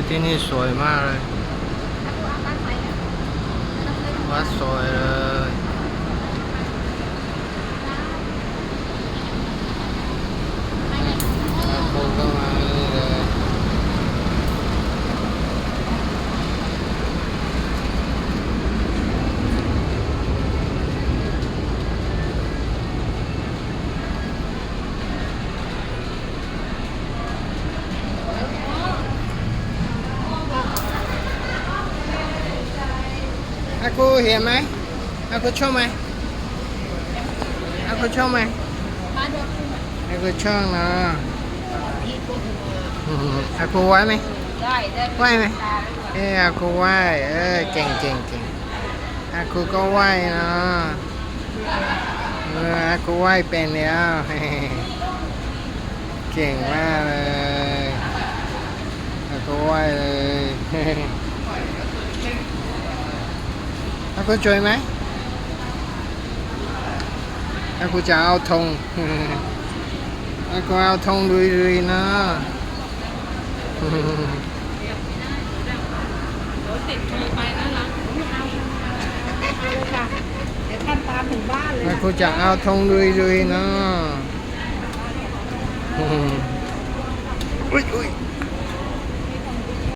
ที่นี่สวยมากเลยวัดสวยเลยแล้วคนก็มานี่เลยaku เห็นไหม aku ชอบไหม aku ชอบไหม aku ชอบนะaku ไหวไหมไหวไหมaku ไหวเก่งเก่งเก่ง aku ก็ไหวนะaku ไหวเป็นแล้วเก่งมากเลย aku ไหวเลย aku ช่วยไหม aku จะเอาธง aku เอาธงลุยๆนะติดโทรไปนะล่ะเอาเลยค่ะเดี๋ยวท่านตามถึงบ้านเลย aku จะเอาธงลุยๆนะอุ้ย